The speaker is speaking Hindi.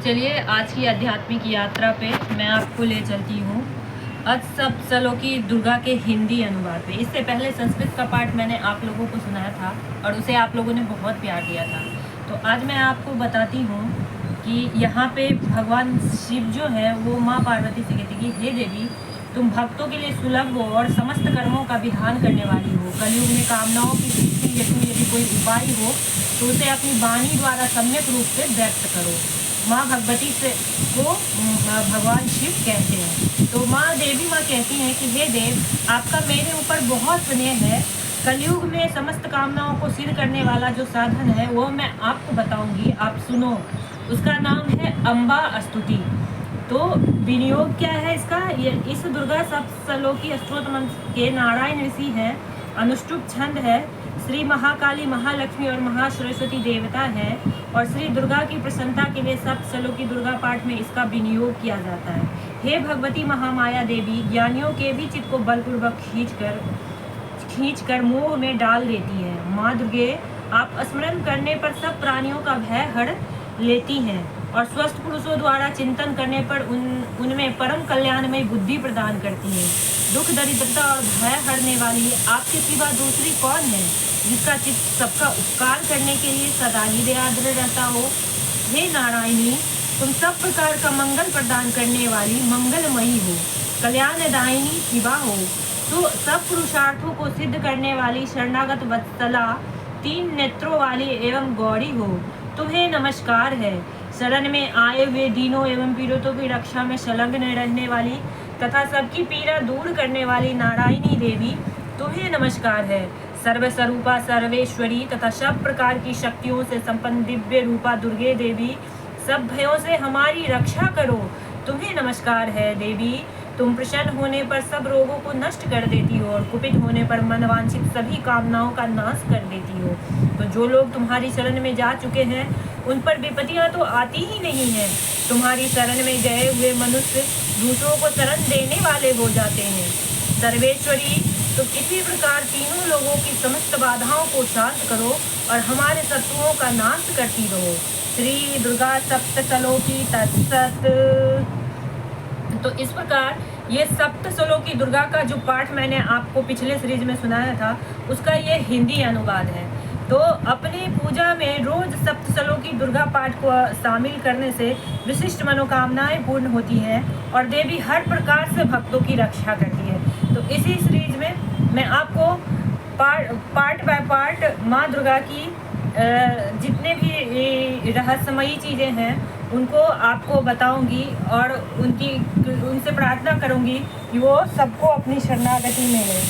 चलिए आज की आध्यात्मिक यात्रा पे मैं आपको ले चलती हूँ अष्टसप्तशलों की दुर्गा के हिंदी अनुवाद पे। इससे पहले संस्कृत का पाठ मैंने आप लोगों को सुनाया था और उसे आप लोगों ने बहुत प्यार दिया था। तो आज मैं आपको बताती हूँ कि यहाँ पे भगवान शिव जो है वो माँ पार्वती से कहते कि हे देवी, तुम भक्तों के लिए सुलभ हो और समस्त कर्मों का विधान करने वाली हो। कलयुग में कामनाओं की सिद्धि हेतु यदि कोई उपाय हो तो उसे अपनी वाणी द्वारा सम्यक रूप से व्यक्त करो। माँ भगवती से को भगवान शिव कहते हैं। तो माँ देवी माँ कहती हैं कि हे देव, आपका मेरे ऊपर बहुत स्नेह है। कलयुग में समस्त कामनाओं को सिद्ध करने वाला जो साधन है वो मैं आपको बताऊंगी, आप सुनो। उसका नाम है अम्बा स्तुति। तो विनियोग क्या है इसका? ये इस दुर्गा सप्तशलों की स्तोत्र मंत्र के नारायण ऋषि हैं, अनुष्टुप छंद है, श्री महाकाली, महालक्ष्मी और महासरस्वती देवता है और श्री दुर्गा की प्रसन्नता के लिए सप्तशलों की दुर्गा पाठ में इसका विनियोग किया जाता है। हे भगवती महामाया देवी, ज्ञानियों के भी चित्त को बलपूर्वक खींचकर मोह में डाल देती है। माँ दुर्गे, आप स्मरण करने पर सब प्राणियों का भय हर लेती हैं और स्वस्थ पुरुषों द्वारा चिंतन करने पर उनमें परम कल्याणमय बुद्धि प्रदान करती है। दुख, दरिद्रता और भय हरने वाली आपके सिवा दूसरी कौन है जिसका चित्त सबका उपकार करने के लिए सदा ही दयाद्र रहता हो? हे नारायणी, तुम सब प्रकार का मंगल प्रदान करने वाली मंगलमयी हो, कल्याणदायिनी शिवा हो। तो सब पुरुषार्थों को सिद्ध करने वाली शरणागत वत्सला, तीन नेत्रों वाली एवं गौरी हो। तुम्हें नमस्कार है। शरण में आए हुए दीनों एवं पीड़ितों की रक्षा में संलग्न रहने वाली तथा सबकी पीड़ा दूर करने वाली नारायणी देवी, तुम्हें नमस्कार है। सर्वस्वरूपा, सर्वेश्वरी तथा सब प्रकार की शक्तियों से संपन्न दिव्य रूपा दुर्गे देवी, सब भयों से हमारी रक्षा करो। तुम्हें नमस्कार है देवी। तुम प्रसन्न होने पर सब रोगों को नष्ट कर देती हो और कुपित होने पर मनवांछित सभी कामनाओं का नाश कर देती हो। तो जो लोग तुम्हारी शरण में जा चुके हैं उन पर विपत्तियां तो आती ही नहीं है। तुम्हारी शरण में गए हुए मनुष्य दूसरों को शरण देने वाले हो जाते हैं। सर्वेश्वरी, तुम इसी प्रकार तीनों लोगों की समस्त बाधाओं को शांत करो और हमारे शत्रुओं का नाश करती रहो। श्री दुर्गा सप्तशलों की तत्सत। तो इस प्रकार ये सप्तशलों की दुर्गा का जो पाठ मैंने आपको पिछले सीरीज में सुनाया था उसका ये हिंदी अनुवाद है। तो अपनी पूजा में रोज सप्तशलों की दुर्गा पाठ को शामिल करने से विशिष्ट मनोकामनाएं पूर्ण होती हैं और देवी हर प्रकार से भक्तों की रक्षा करती है। तो इसी सीरीज में मैं आपको पार्ट बाय पार्ट माँ दुर्गा की जितने भी रहस्यमयी चीज़ें हैं उनको आपको बताऊंगी और उनसे प्रार्थना करूंगी कि वो सबको अपनी शरणागति में लें।